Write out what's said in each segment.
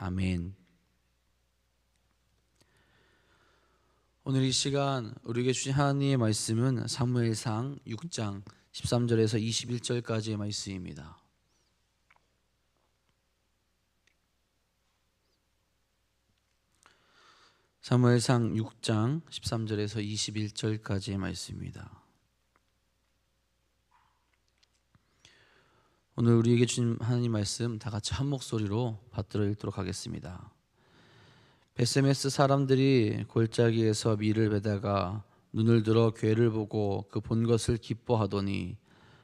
아멘. 오늘 이 시간 우리에게 주신 하나님의 말씀은 사무엘상 6장 13절에서 21절까지의 말씀입니다. 사무엘상 6장 13절에서 21절까지의 말씀입니다. 오늘 우리에게 주신 하나님 말씀 다 같이 한 목소리로 받들어 읽도록 하겠습니다. 베세메스 사람들이 골짜기에서 밀을 베다가 눈을 들어 괴를 보고 그 본 것을 기뻐하더니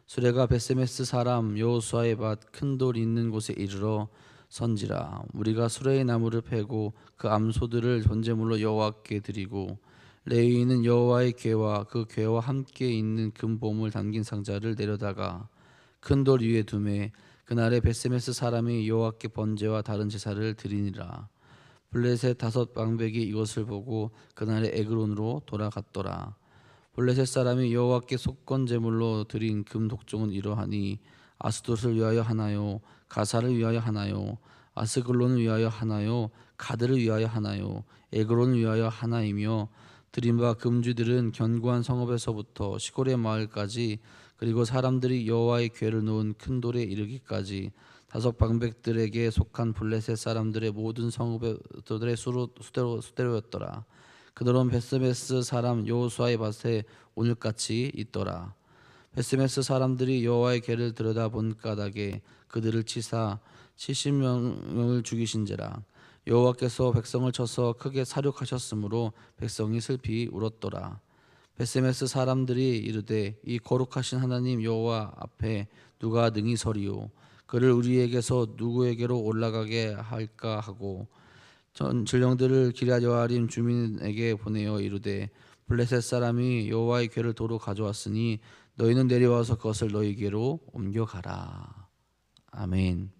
수레가 베세메스 사람 여호수아의 밭 큰 돌 있는 곳에 이르러 선지라. 우리가 수레의 나무를 패고 그 암소들을 번제물로 여호와께 드리고 레위인은 여호와의 궤와 그 궤와 함께 있는 금보물 담긴 상자를 내려다가 큰 돌 위에 두매 그날에 베세메스 사람이 여호와께 번제와 다른 제사를 드리니라. 블레셋 5방백이 이것을 보고 그날에 에그론으로 돌아갔더라. 블레셋 사람이 여호와께 속건 제물로 드린 금 독종은 이러하니 아스돗을 위하여 하나요, 가사를 위하여 하나요, 아스글론을 위하여 하나요, 가드를 위하여 하나요, 에그론을 위하여 하나이며 드린 바 금주들은 견고한 성읍에서부터 시골의 마을까지 그리고 사람들이 여호와의 궤를 놓은 큰 돌에 이르기까지 5방백들에게 속한 블레셋 사람들의 모든 성읍들의 수대로였더라. 그들은 베스메스 사람 여호수아의 밭에 오늘같이 있더라. 베스메스 사람들이 여호와의 궤를 들여다본 까닭에 그들을 치사 70명을 죽이신지라. 여호와께서 백성을 쳐서 크게 사륙하셨으므로 백성이 슬피 울었더라. 베세메스 사람들이 이르되 이 거룩하신 하나님 여호와 앞에 누가 능히 서리요? 그를 우리에게서 누구에게로 올라가게 할까 하고 전령들을 기럇 여아림 주민에게 보내어 이르되 블레셋 사람이 여호와의 궤를 도로 가져왔으니 너희는 내려와서 그것을 너희에게로 옮겨가라. 아멘.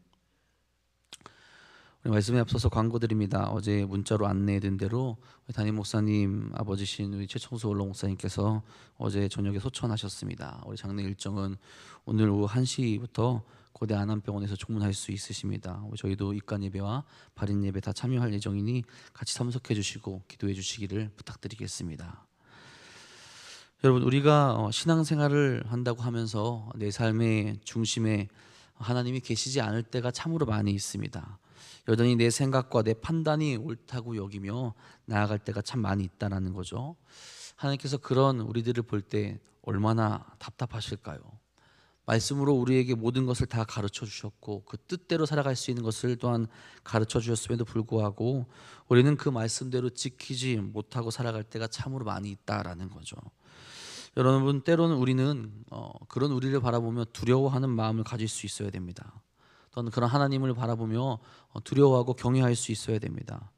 말씀에 앞서서 광고드립니다. 어제 문자로 안내해드린 대로 담임 목사님 아버지신 우리 최청수 원로 목사님께서 어제 저녁에 소천하셨습니다. 우리 장례 일정은 오늘 오후 1시부터 고대 안암병원에서 종문할 수 있으십니다. 저희도 입관 예배와 발인 예배 다 참여할 예정이니 같이 참석해 주시고 기도해 주시기를 부탁드리겠습니다. 여러분, 우리가 신앙생활을 한다고 하면서 내 삶의 중심에 하나님이 계시지 않을 때가 참으로 많이 있습니다. 여전히 내 생각과 내 판단이 옳다고 여기며 나아갈 때가 참 많이 있다는 거죠. 하나님께서 그런 우리들을 볼 때 얼마나 답답하실까요? 말씀으로 우리에게 모든 것을 다 가르쳐 주셨고 그 뜻대로 살아갈 수 있는 것을 또한 가르쳐 주셨음에도 불구하고 우리는 그 말씀대로 지키지 못하고 살아갈 때가 참으로 많이 있다라는 거죠. 여러분, 때로는 우리는 그런 우리를 바라보며 두려워하는 마음을 가질 수 있어야 됩니다. 또는 그런 하나님을 바라보며 두려워하고 경외할 수 있어야 됩니다.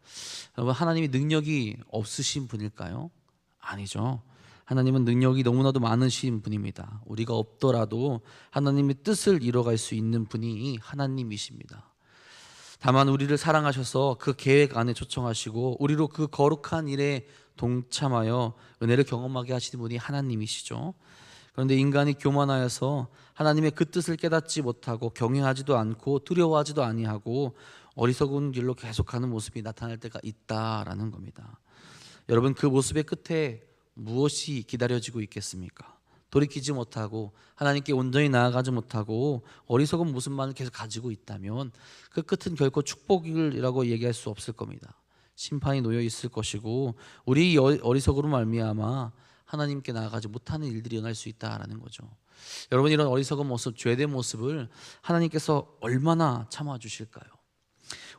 여러분, 하나님이 능력이 없으신 분일까요? 아니죠. 하나님은 능력이 너무나도 많으신 분입니다. 우리가 없더라도 하나님의 뜻을 이뤄갈 수 있는 분이 하나님이십니다. 다만 우리를 사랑하셔서 그 계획 안에 초청하시고 우리로 그 거룩한 일에 동참하여 은혜를 경험하게 하시는 분이 하나님이시죠. 그런데 인간이 교만하여서 하나님의 그 뜻을 깨닫지 못하고 경외하지도 않고 두려워하지도 아니하고 어리석은 길로 계속가는 모습이 나타날 때가 있다라는 겁니다. 여러분, 그 모습의 끝에 무엇이 기다려지고 있겠습니까? 돌이키지 못하고 하나님께 온전히 나아가지 못하고 어리석은 모습만을 계속 가지고 있다면 그 끝은 결코 축복이라고 얘기할 수 없을 겁니다. 심판이 놓여 있을 것이고 우리 어리석음으로 말미암아 하나님께 나아가지 못하는 일들이 일어날 수 있다라는 거죠. 여러분, 이런 어리석은 모습, 죄된 모습을 하나님께서 얼마나 참아주실까요?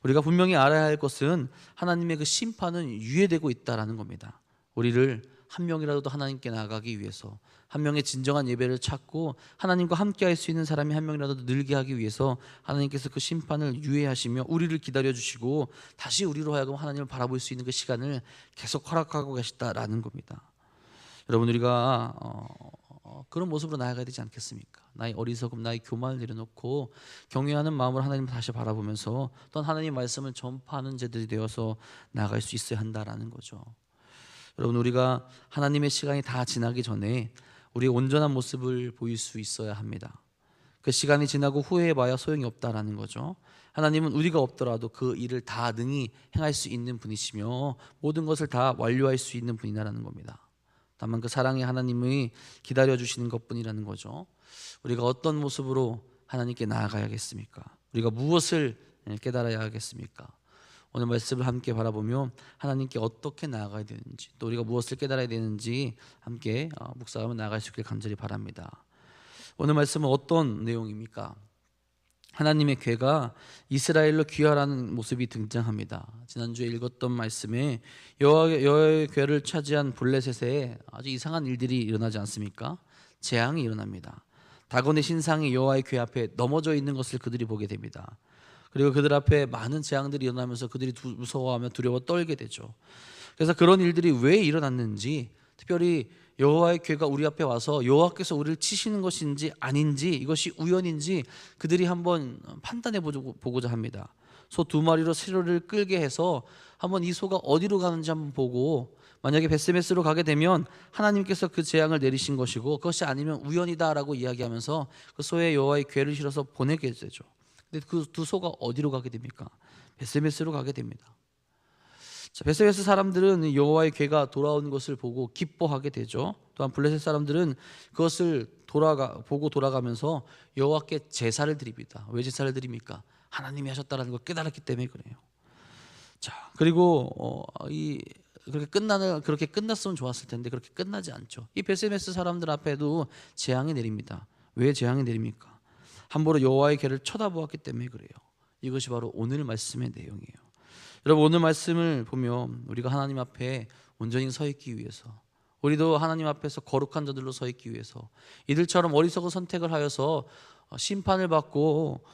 우리가 분명히 알아야 할 것은 하나님의 그 심판은 유예되고 있다라는 겁니다. 우리를 한 명이라도 하나님께 나아가기 위해서, 한 명의 진정한 예배를 찾고 하나님과 함께 할 수 있는 사람이 한 명이라도 늘게 하기 위해서 하나님께서 그 심판을 유예하시며 우리를 기다려주시고 다시 우리로 하여금 하나님을 바라볼 수 있는 그 시간을 계속 허락하고 계시다라는 겁니다. 여러분, 우리가 그런 모습으로 나아가야 되지 않겠습니까? 나의 어리석음, 나의 교만을 내려놓고 경외하는 마음으로 하나님을 다시 바라보면서 또한 하나님의 말씀을 전파하는 자들이 되어서 나아갈 수 있어야 한다라는 거죠. 여러분, 우리가 하나님의 시간이 다 지나기 전에 우리의 온전한 모습을 보일 수 있어야 합니다. 그 시간이 지나고 후회해봐야 소용이 없다라는 거죠. 하나님은 우리가 없더라도 그 일을 다 능히 행할 수 있는 분이시며 모든 것을 다 완료할 수 있는 분이라는 겁니다. 다만 그 사랑의 하나님이 기다려주시는 것뿐이라는 거죠. 우리가 어떤 모습으로 하나님께 나아가야겠습니까? 우리가 무엇을 깨달아야 하겠습니까? 오늘 말씀을 함께 바라보며 하나님께 어떻게 나아가야 되는지, 또 우리가 무엇을 깨달아야 되는지 함께 묵상하며 나아갈 수 있길 간절히 바랍니다. 오늘 말씀은 어떤 내용입니까? 하나님의 궤가 이스라엘로 귀화하는 모습이 등장합니다. 지난주에 읽었던 말씀에 여호와의 궤를 차지한 블레셋에 아주 이상한 일들이 일어나지 않습니까? 재앙이 일어납니다. 다곤의 신상이 여호와의 궤 앞에 넘어져 있는 것을 그들이 보게 됩니다. 그리고 그들 앞에 많은 재앙들이 일어나면서 그들이 무서워하며 두려워 떨게 되죠. 그래서 그런 일들이 왜 일어났는지, 특별히 여호와의 궤가 우리 앞에 와서 여호와께서 우리를 치시는 것인지 아닌지, 이것이 우연인지 그들이 한번 판단해 보고자 합니다. 소 2마리로 세로를 끌게 해서 한번 이 소가 어디로 가는지 한번 보고, 만약에 벳세메스로 가게 되면 하나님께서 그 재앙을 내리신 것이고, 그것이 아니면 우연이다라고 이야기하면서 그 소에 여호와의 궤를 실어서 보내게 되죠. 근데 그 두 소가 어디로 가게 됩니까? 벳세메스로 가게 됩니다. 자, 벳세메스 사람들은 여호와의 궤가 돌아오는 것을 보고 기뻐하게 되죠. 또한 블레셋 사람들은 그것을 보고 돌아가면서 여호와께 제사를 드립니다. 왜 제사를 드립니까? 하나님이 하셨다는 걸 깨달았기 때문에 그래요. 자, 그리고 그렇게 끝났으면 좋았을 텐데 그렇게 끝나지 않죠. 이 벳세메스 사람들 앞에도 재앙이 내립니다. 왜 재앙이 내립니까? 함부로 여호와의 궤를 쳐다보았기 때문에 그래요. 이것이 바로 오늘 말씀의 내용이에요. 여러분, 오늘 말씀을 보면 우리가 하나님 앞에 온전히 서 있기 위해서, 우리도 하나님 앞에서 거룩한 자들로 서 있기 위해서 이들처럼 어리석은 선택을 하여서 심판을 받고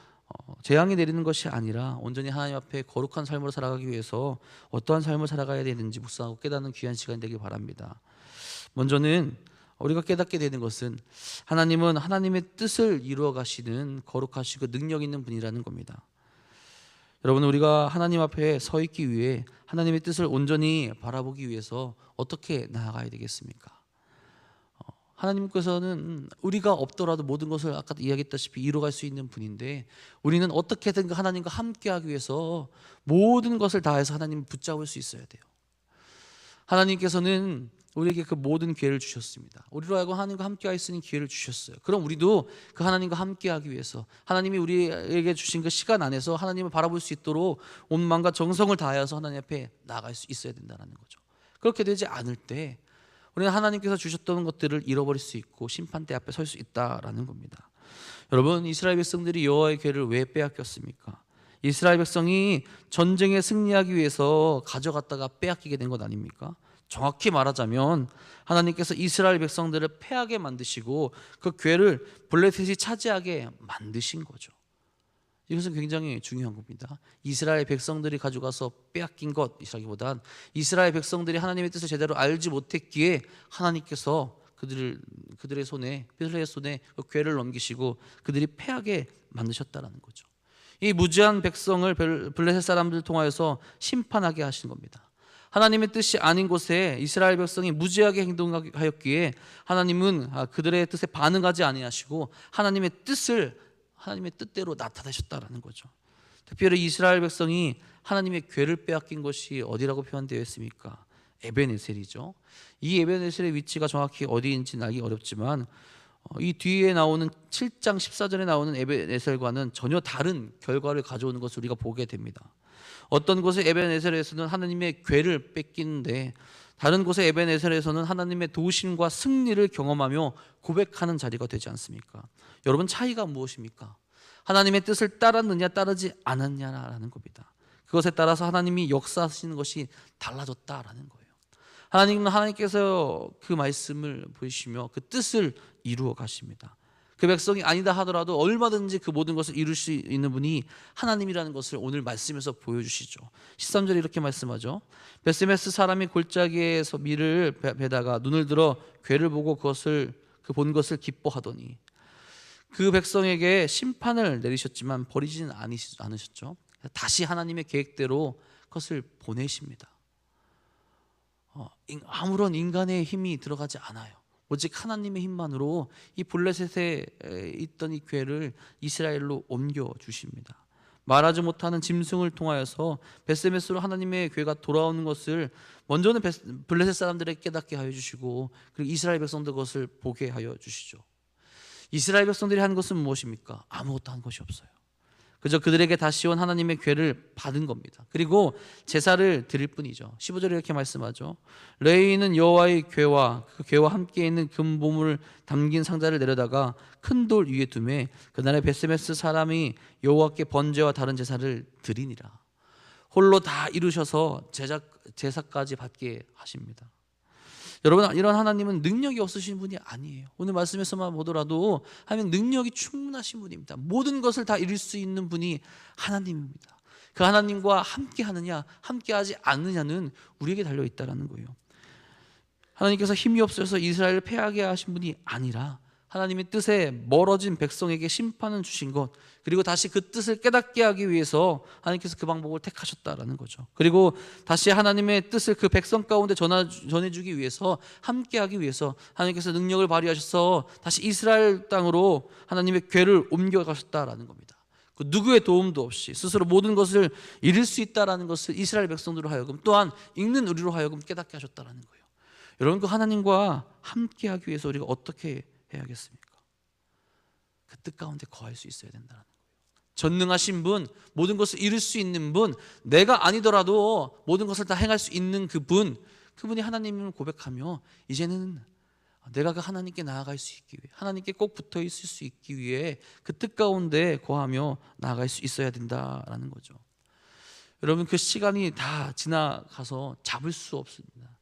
재앙이 내리는 것이 아니라 온전히 하나님 앞에 거룩한 삶으로 살아가기 위해서 어떠한 삶을 살아가야 되는지 묵상하고 깨닫는 귀한 시간이 되길 바랍니다. 먼저는 우리가 깨닫게 되는 것은 하나님은 하나님의 뜻을 이루어 가시는 거룩하시고 능력 있는 분이라는 겁니다. 여러분, 우리가 하나님 앞에 서 있기 위해 하나님의 뜻을 온전히 바라보기 위해서 어떻게 나아가야 되겠습니까? 하나님께서는 우리가 없더라도 모든 것을 아까 이야기했다시피 이루어갈 수 있는 분인데, 우리는 어떻게든 하나님과 함께하기 위해서 모든 것을 다해서 하나님을 붙잡을 수 있어야 돼요. 하나님께서는 우리에게 그 모든 기회를 주셨습니다. 우리로 하여금 하나님과 함께할 수 있는 기회를 주셨어요. 그럼 우리도 그 하나님과 함께하기 위해서 하나님이 우리에게 주신 그 시간 안에서 하나님을 바라볼 수 있도록 온 마음과 정성을 다해서 하나님 앞에 나아갈 수 있어야 된다는 거죠. 그렇게 되지 않을 때 우리는 하나님께서 주셨던 것들을 잃어버릴 수 있고 심판대 앞에 설 수 있다라는 겁니다. 여러분, 이스라엘 백성들이 여호와의 궤를 왜 빼앗겼습니까? 이스라엘 백성이 전쟁에 승리하기 위해서 가져갔다가 빼앗기게 된 것 아닙니까? 정확히 말하자면 하나님께서 이스라엘 백성들을 패하게 만드시고 그 궤를 블레셋이 차지하게 만드신 거죠. 이것은 굉장히 중요한 겁니다. 이스라엘 백성들이 가져가서 빼앗긴 것이라기보단 이스라엘 백성들이 하나님의 뜻을 제대로 알지 못했기에 하나님께서 그들의 손에, 이스라엘 손에 그 궤를 넘기시고 그들이 패하게 만드셨다라는 거죠. 이 무지한 백성을 블레셋 사람들을 통하여서 심판하게 하신 겁니다. 하나님의 뜻이 아닌 곳에 이스라엘 백성이 무지하게 행동하였기에 하나님은 그들의 뜻에 반응하지 아니하시고 하나님의 뜻대로 나타내셨다라는 거죠. 특별히 이스라엘 백성이 하나님의 궤를 빼앗긴 것이 어디라고 표현되어 있습니까? 에벤에셀이죠. 이 에벤에셀의 위치가 정확히 어디인지 알기 어렵지만 이 뒤에 나오는 7장 14절에 나오는 에벤에셀과는 전혀 다른 결과를 가져오는 것을 우리가 보게 됩니다. 어떤 곳에 에벤에셀에서는 하나님의 궤를 뺏기는데, 다른 곳에 에벤에셀에서는 하나님의 도우심과 승리를 경험하며 고백하는 자리가 되지 않습니까? 여러분, 차이가 무엇입니까? 하나님의 뜻을 따랐느냐 따르지 않았냐라는 겁니다. 그것에 따라서 하나님이 역사하시는 것이 달라졌다라는 거예요. 하나님께서 그 말씀을 보이시며 그 뜻을 이루어 가십니다. 그 백성이 아니다 하더라도 얼마든지 그 모든 것을 이룰 수 있는 분이 하나님이라는 것을 오늘 말씀에서 보여주시죠. 13절에 이렇게 말씀하죠. 벳세메스 사람이 골짜기에서 밀을 베다가 눈을 들어 궤를 보고 그 본 것을 기뻐하더니, 그 백성에게 심판을 내리셨지만 버리지는 않으셨죠. 다시 하나님의 계획대로 그것을 보내십니다. 아무런 인간의 힘이 들어가지 않아요. 오직 하나님의 힘만으로 이 블레셋에 있던 이 괴를 이스라엘로 옮겨 주십니다. 말하지 못하는 짐승을 통하여서 벳세메스로 하나님의 괴가 돌아오는 것을 먼저는 블레셋 사람들에게 깨닫게 하여 주시고, 그리고 이스라엘 백성들 그것을 보게 하여 주시죠. 이스라엘 백성들이 한 것은 무엇입니까? 아무것도 한 것이 없어요. 그저 그들에게 다시 온 하나님의 괴를 받은 겁니다. 그리고 제사를 드릴 뿐이죠. 15절에 이렇게 말씀하죠. 레위인은 여호와의 괴와 그 괴와 함께 있는 금보물을 담긴 상자를 내려다가 큰 돌 위에 두매 그날에 벳세메스 사람이 여호와께 번제와 다른 제사를 드리니라. 홀로 다 이루셔서 제사까지 받게 하십니다. 여러분, 이런 하나님은 능력이 없으신 분이 아니에요. 오늘 말씀에서만 보더라도 하나님 능력이 충분하신 분입니다. 모든 것을 다 이룰 수 있는 분이 하나님입니다. 그 하나님과 함께 하느냐 함께 하지 않느냐는 우리에게 달려있다는 거예요. 하나님께서 힘이 없어서 이스라엘을 패하게 하신 분이 아니라 하나님의 뜻에 멀어진 백성에게 심판을 주신 것, 그리고 다시 그 뜻을 깨닫게 하기 위해서 하나님께서 그 방법을 택하셨다라는 거죠. 그리고 다시 하나님의 뜻을 그 백성 가운데 전해주기 위해서, 함께 하기 위해서 하나님께서 능력을 발휘하셔서 다시 이스라엘 땅으로 하나님의 괴를 옮겨가셨다라는 겁니다. 그 누구의 도움도 없이 스스로 모든 것을 이룰 수 있다라는 것을 이스라엘 백성들로 하여금, 또한 읽는 우리로 하여금 깨닫게 하셨다라는 거예요. 여러분, 그 하나님과 함께 하기 위해서 우리가 어떻게 해야겠습니까? 그 뜻 가운데 거할 수 있어야 된다는 거예요. 전능하신 분, 모든 것을 이룰 수 있는 분, 내가 아니더라도 모든 것을 다 행할 수 있는 그분이 하나님을 고백하며 이제는 내가 그 하나님께 나아갈 수 있기 위해, 하나님께 꼭 붙어 있을 수 있기 위해 그 뜻 가운데 거하며 나아갈 수 있어야 된다라는 거죠. 여러분, 그 시간이 다 지나가서 잡을 수 없습니다.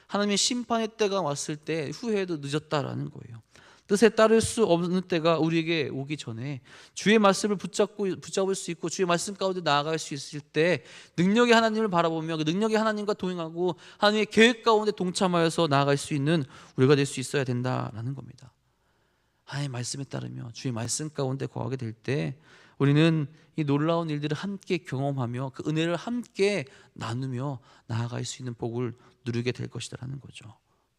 하나님의 심판의 때가 왔을 때 후회해도 늦었다라는 거예요. 뜻에 따를 수 없는 때가 우리에게 오기 전에 주의 말씀을 붙잡을 수 있고 주의 말씀 가운데 나아갈 수 있을 때 능력의 하나님을 바라보며 그 능력의 하나님과 동행하고 하나님의 계획 가운데 동참하여서 나아갈 수 있는 우리가 될 수 있어야 된다라는 겁니다. 하나님의 말씀에 따르며 주의 말씀 가운데 거하게 될 때 우리는 이 놀라운 일들을 함께 경험하며 그 은혜를 함께 나누며 나아갈 수 있는 복을 누리게 될 것이라는 거죠.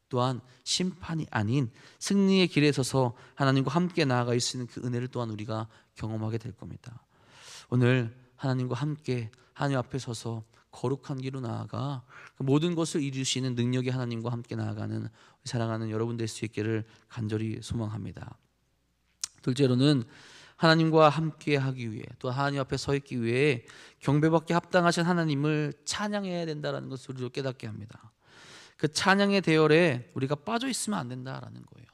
또한 심판이 아닌 승리의 길에 서서 하나님과 함께 나아갈 수 있는 그 은혜를 또한 우리가 경험하게 될 겁니다. 오늘 하나님과 함께 하나님 앞에 서서 거룩한 길로 나아가 모든 것을 이루시는 능력의 하나님과 함께 나아가는 사랑하는 여러분 될 수 있기를 간절히 소망합니다. 둘째로는 하나님과 함께 하기 위해, 또 하나님 앞에 서 있기 위해 경배받기 합당하신 하나님을 찬양해야 된다는 것을 우리로 깨닫게 합니다. 그 찬양의 대열에 우리가 빠져 있으면 안 된다라는 거예요.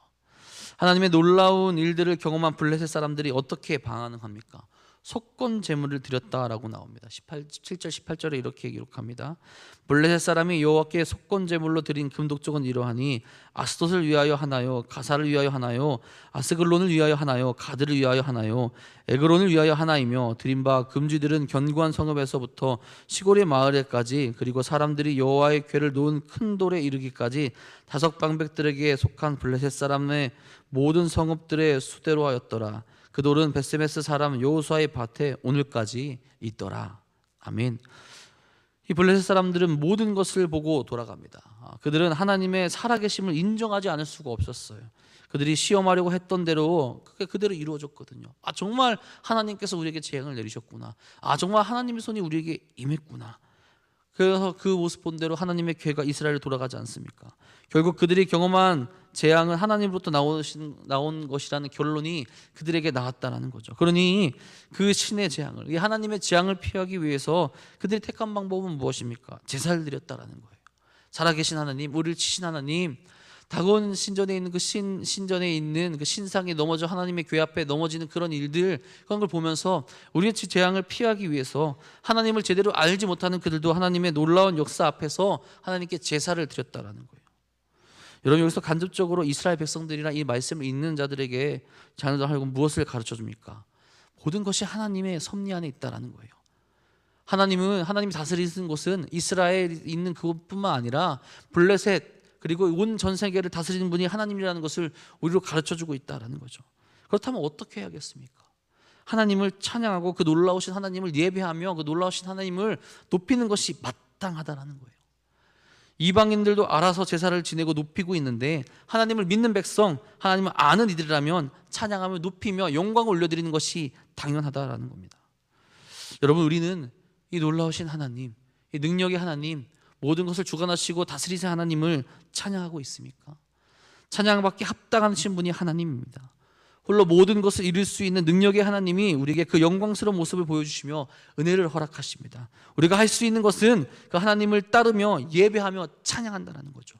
하나님의 놀라운 일들을 경험한 블레셋 사람들이 어떻게 반응합니까? 속건 제물을 드렸다라고 나옵니다. 7절 18절에 이렇게 기록합니다. 블레셋 사람이 여호와께 속건 제물로 드린 금독적은 이러하니 아스돗을 위하여 하나요, 가사를 위하여 하나요, 아스글론을 위하여 하나요, 가드를 위하여 하나요, 에그론을 위하여 하나이며 드린 바 금쥐들은 견고한 성읍에서부터 시골의 마을에까지, 그리고 사람들이 여호와의 궤를 놓은 큰 돌에 이르기까지 다섯 방백들에게 속한 블레셋 사람의 모든 성읍들의 수대로 하였더라. 그 돌은 벳세메스 사람 여호수아의 밭에 오늘까지 있더라. 아멘. 이 블레셋 사람들은 모든 것을 보고 돌아갑니다. 그들은 하나님의 살아계심을 인정하지 않을 수가 없었어요. 그들이 시험하려고 했던 대로 그대로 이루어졌거든요. 정말 하나님께서 우리에게 재앙을 내리셨구나. 정말 하나님의 손이 우리에게 임했구나. 그래서 그 모습 본대로 하나님의 궤가 이스라엘로 돌아가지 않습니까? 결국 그들이 경험한 재앙은 하나님으로부터 나온 것이라는 결론이 그들에게 나왔다는 거죠. 그러니 그 신의 재앙을, 이 하나님의 재앙을 피하기 위해서 그들이 택한 방법은 무엇입니까? 제사를 드렸다라는 거예요. 살아계신 하나님, 우리를 치신 하나님, 다곤 신전에 있는 그 신전에 있는 그 신상이 넘어져 하나님의 궤 앞에 넘어지는 그런 일들, 그런 걸 보면서 우리의 재앙을 피하기 위해서 하나님을 제대로 알지 못하는 그들도 하나님의 놀라운 역사 앞에서 하나님께 제사를 드렸다라는 거예요. 여러분, 여기서 간접적으로 이스라엘 백성들이나 이 말씀을 읽는 자들에게 자녀들 하여금 무엇을 가르쳐 줍니까? 모든 것이 하나님의 섭리 안에 있다라는 거예요. 하나님이 다스리는 곳은 이스라엘에 있는 그것뿐만 아니라 블레셋, 그리고 온 전 세계를 다스리는 분이 하나님이라는 것을 우리로 가르쳐주고 있다는 거죠. 그렇다면 어떻게 해야겠습니까? 하나님을 찬양하고 그 놀라우신 하나님을 예배하며 그 놀라우신 하나님을 높이는 것이 마땅하다는 거예요. 이방인들도 알아서 제사를 지내고 높이고 있는데 하나님을 믿는 백성, 하나님을 아는 이들이라면 찬양하며 높이며 영광을 올려드리는 것이 당연하다라는 겁니다. 여러분, 우리는 이 놀라우신 하나님, 이 능력의 하나님, 모든 것을 주관하시고 다스리신 하나님을 찬양하고 있습니까? 찬양받기 합당하신 분이 하나님입니다. 홀로 모든 것을 이룰 수 있는 능력의 하나님이 우리에게 그 영광스러운 모습을 보여주시며 은혜를 허락하십니다. 우리가 할 수 있는 것은 그 하나님을 따르며 예배하며 찬양한다는 거죠.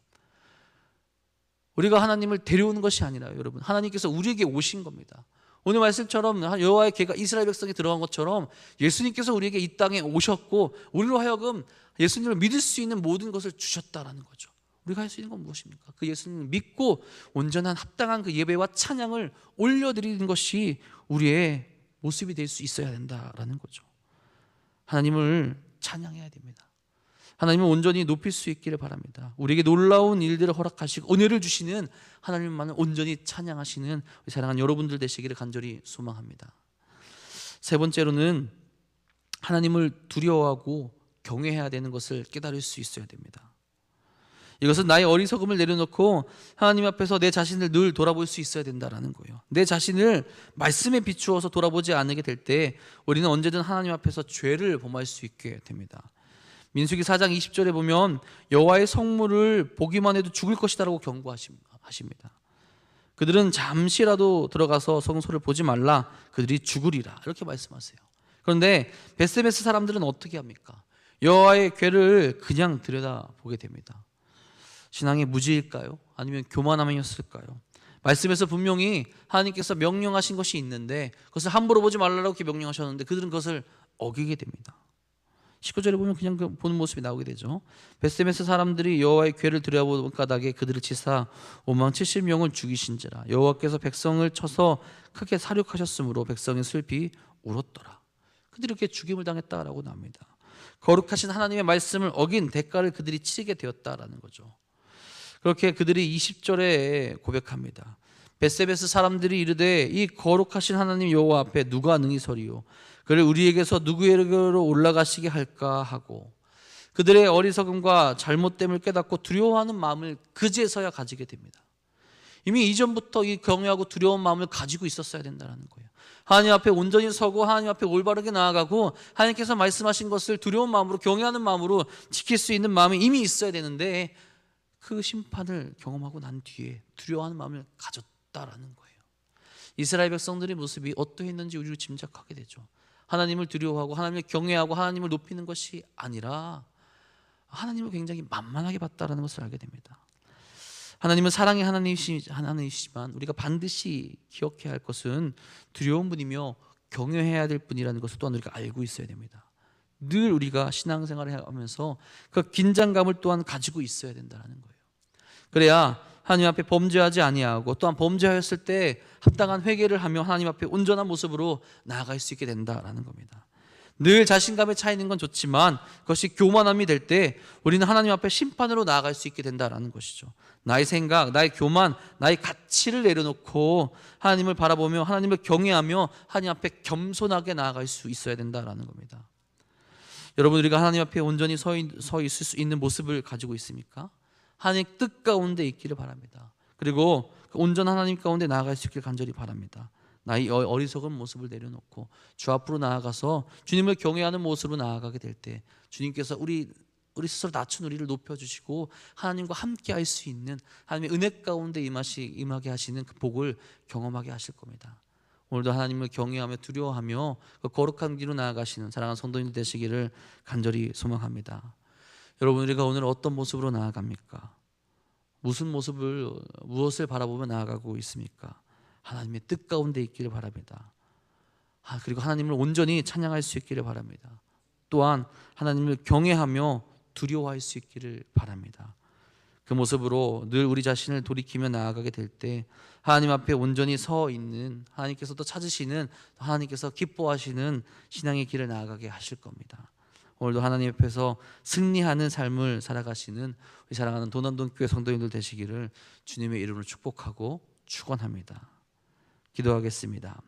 우리가 하나님을 데려오는 것이 아니라 여러분, 하나님께서 우리에게 오신 겁니다. 오늘 말씀처럼 여호와의 개가 이스라엘 백성에 들어간 것처럼 예수님께서 우리에게 이 땅에 오셨고 우리로 하여금 예수님을 믿을 수 있는 모든 것을 주셨다라는 거죠. 우리가 할 수 있는 건 무엇입니까? 그 예수님을 믿고 온전한 합당한 그 예배와 찬양을 올려드리는 것이 우리의 모습이 될 수 있어야 된다라는 거죠. 하나님을 찬양해야 됩니다. 하나님을 온전히 높일 수 있기를 바랍니다. 우리에게 놀라운 일들을 허락하시고 은혜를 주시는 하나님만을 온전히 찬양하시는 사랑하는 여러분들 되시기를 간절히 소망합니다. 세 번째로는 하나님을 두려워하고 경외해야 되는 것을 깨달을 수 있어야 됩니다. 이것은 나의 어리석음을 내려놓고 하나님 앞에서 내 자신을 늘 돌아볼 수 있어야 된다는 거예요. 내 자신을 말씀에 비추어서 돌아보지 않게 될 때 우리는 언제든 하나님 앞에서 죄를 범할 수 있게 됩니다. 민수기 4장 20절에 보면 여호와의 성물을 보기만 해도 죽을 것이다라고 경고하십니다. 그들은 잠시라도 들어가서 성소를 보지 말라, 그들이 죽으리라, 이렇게 말씀하세요. 그런데 베스메스 사람들은 어떻게 합니까? 여호와의 궤를 그냥 들여다보게 됩니다. 신앙의 무지일까요? 아니면 교만함이었을까요? 말씀에서 분명히 하나님께서 명령하신 것이 있는데 그것을 함부로 보지 말라고 이렇게 명령하셨는데 그들은 그것을 어기게 됩니다. 19절에 보면 그냥 보는 모습이 나오게 되죠. 베스메스 사람들이 여호와의 궤를 들여다보는 까닭에 그들을 치사 5만 70명을 죽이신지라. 여호와께서 백성을 쳐서 크게 사륙하셨으므로 백성이 슬피 울었더라. 그들이 이렇게 죽임을 당했다라고 나옵니다. 거룩하신 하나님의 말씀을 어긴 대가를 그들이 치르게 되었다라는 거죠. 그렇게 그들이 20절에 고백합니다. 베스메스 사람들이 이르되 이 거룩하신 하나님 여호와 앞에 누가 능히 서리요? 그를 우리에게서 누구에게로 올라가시게 할까 하고, 그들의 어리석음과 잘못됨을 깨닫고 두려워하는 마음을 그제서야 가지게 됩니다. 이미 이전부터 이 경외하고 두려운 마음을 가지고 있었어야 된다는 거예요. 하나님 앞에 온전히 서고 하나님 앞에 올바르게 나아가고 하나님께서 말씀하신 것을 두려운 마음으로, 경외하는 마음으로 지킬 수 있는 마음이 이미 있어야 되는데 그 심판을 경험하고 난 뒤에 두려워하는 마음을 가졌다라는 거예요. 이스라엘 백성들의 모습이 어떠했는지 우리로 짐작하게 되죠. 하나님을 두려워하고 하나님을 경외하고 하나님을 높이는 것이 아니라 하나님을 굉장히 만만하게 봤다라는 것을 알게 됩니다. 하나님은 사랑의 하나님이시지만 우리가 반드시 기억해야 할 것은 두려운 분이며 경외해야 될 분이라는 것을 또한 우리가 알고 있어야 됩니다. 늘 우리가 신앙생활을 하면서 그 긴장감을 또한 가지고 있어야 된다는 거예요. 그래야 하나님 앞에 범죄하지 아니하고 또한 범죄하였을 때 합당한 회개를 하며 하나님 앞에 온전한 모습으로 나아갈 수 있게 된다라는 겁니다. 늘 자신감에 차 있는 건 좋지만 그것이 교만함이 될 때 우리는 하나님 앞에 심판으로 나아갈 수 있게 된다라는 것이죠. 나의 생각, 나의 교만, 나의 가치를 내려놓고 하나님을 바라보며 하나님을 경외하며 하나님 앞에 겸손하게 나아갈 수 있어야 된다라는 겁니다. 여러분, 우리가 하나님 앞에 온전히 서 있을 수 있는 모습을 가지고 있습니까? 하나님 뜻 가운데 있기를 바랍니다. 그리고 그 온전한 하나님 가운데 나아갈 수 있기를 간절히 바랍니다. 나의 어리석은 모습을 내려놓고 주 앞으로 나아가서 주님을 경외하는 모습으로 나아가게 될 때 주님께서 우리 스스로 낮춘 우리를 높여주시고 하나님과 함께 할 수 있는 하나님의 은혜 가운데 임하게 하시는 그 복을 경험하게 하실 겁니다. 오늘도 하나님을 경외하며 두려워하며 그 거룩한 길로 나아가시는 사랑하는 성도님들 되시기를 간절히 소망합니다. 여러분, 우리가 오늘 어떤 모습으로 나아갑니까? 무엇을 바라보며 나아가고 있습니까? 하나님의 뜻 가운데 있기를 바랍니다. 그리고 하나님을 온전히 찬양할 수 있기를 바랍니다. 또한 하나님을 경외하며 두려워할 수 있기를 바랍니다. 그 모습으로 늘 우리 자신을 돌이키며 나아가게 될 때 하나님 앞에 온전히 서 있는, 하나님께서 또 찾으시는, 하나님께서 기뻐하시는 신앙의 길을 나아가게 하실 겁니다. 오늘도 하나님 앞에서 승리하는 삶을 살아가시는 우리 사랑하는 도난동교회 성도님들 되시기를 주님의 이름으로 축복하고 축원합니다. 기도하겠습니다.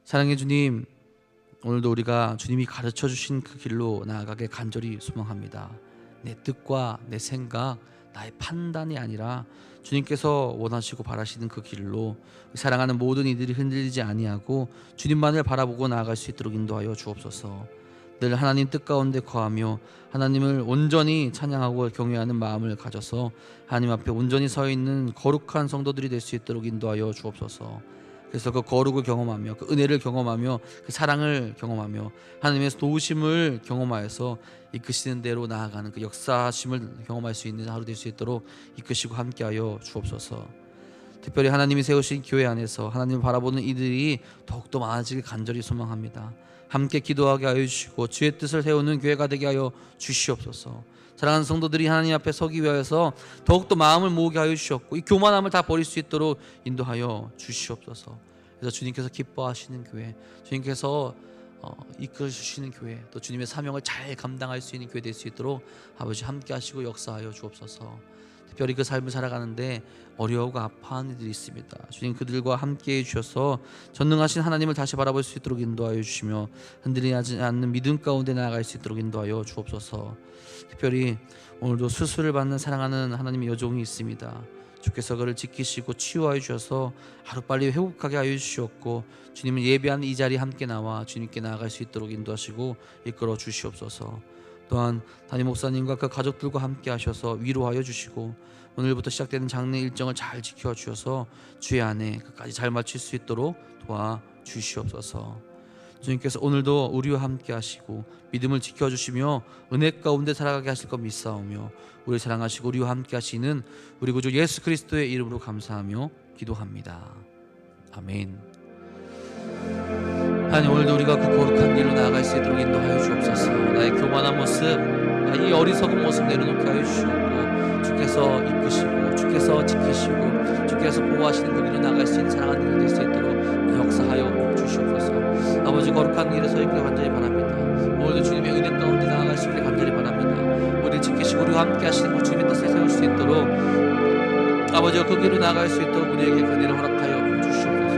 사랑의 주님, 오늘도 우리가 주님이 가르쳐 주신 그 길로 나아가게 간절히 소망합니다. 내 뜻과 내 생각, 나의 판단이 아니라 주님께서 원하시고 바라시는 그 길로 사랑하는 모든 이들이 흔들리지 아니하고 주님만을 바라보고 나아갈 수 있도록 인도하여 주옵소서. 늘 하나님 뜻 가운데 거하며 하나님을 온전히 찬양하고 경외하는 마음을 가져서 하나님 앞에 온전히 서 있는 거룩한 성도들이 될 수 있도록 인도하여 주옵소서. 그래서 그 거룩을 경험하며 그 은혜를 경험하며 그 사랑을 경험하며 하나님의 도우심을 경험하여서 이끄시는 대로 나아가는 그 역사심을 경험할 수 있는 하루 될 수 있도록 이끄시고 함께하여 주옵소서. 특별히 하나님이 세우신 교회 안에서 하나님을 바라보는 이들이 더욱더 많아지길 간절히 소망합니다. 함께 기도하게 하여 주시고 주의 뜻을 세우는 교회가 되게 하여 주시옵소서. 사랑하는 성도들이 하나님 앞에 서기 위하여서 더욱더 마음을 모으게 하여 주시옵고 이 교만함을 다 버릴 수 있도록 인도하여 주시옵소서. 그래서 주님께서 기뻐하시는 교회, 주님께서 이끌어 주시는 교회, 또 주님의 사명을 잘 감당할 수 있는 교회 될 수 있도록 아버지 함께 하시고 역사하여 주옵소서. 특별히 그 삶을 살아가는데 어려워하고 아파하는 이들이 있습니다. 주님 그들과 함께해 주셔서 전능하신 하나님을 다시 바라볼 수 있도록 인도하여 주시며 흔들리지 않는 믿음 가운데 나아갈 수 있도록 인도하여 주옵소서. 특별히 오늘도 수술을 받는 사랑하는 하나님의 여종이 있습니다. 주께서 그를 지키시고 치유하여 주셔서 하루빨리 회복하게 하여 주시옵고 주님은 예배하는 이 자리에 함께 나와 주님께 나아갈 수 있도록 인도하시고 이끌어 주시옵소서. 또한 담임 목사님과 그 가족들과 함께 하셔서 위로하여 주시고 오늘부터 시작되는 장례 일정을 잘 지켜 주셔서 주의 안에 끝까지 잘 마칠 수 있도록 도와 주시옵소서. 주님께서 오늘도 우리와 함께 하시고 믿음을 지켜주시며 은혜 가운데 살아가게 하실 것 믿사오며 우리 사랑하시고 우리와 함께 하시는 우리 구주 예수 그리스도의 이름으로 감사하며 기도합니다. 아멘. 하나님 오늘도 우리가 그 거룩한 길로 나아갈 수 있도록 인도하여 주옵소서. 나의 교만한 모습, 이 어리석은 모습 내려놓게 하여 주시옵고 주께서 이끄시고 주께서 지키시고 주께서 보호하시는 그 길로 나아갈 수 있는 사랑하는 일 될 수 있도록 역사하여 주시옵소서. 아버지 거룩한 길에 서 있길 간절히 바랍니다. 오늘도 주님의 은혜 가운데 나아갈 수 있길 간절히 바랍니다. 우리를 지키시고 우리와 함께 하시는 그 주님의 뜻을 세울 수 있도록 아버지가 그 길로 나아갈 수 있도록 우리에게 그 은혜를 허락하여 주시옵소서.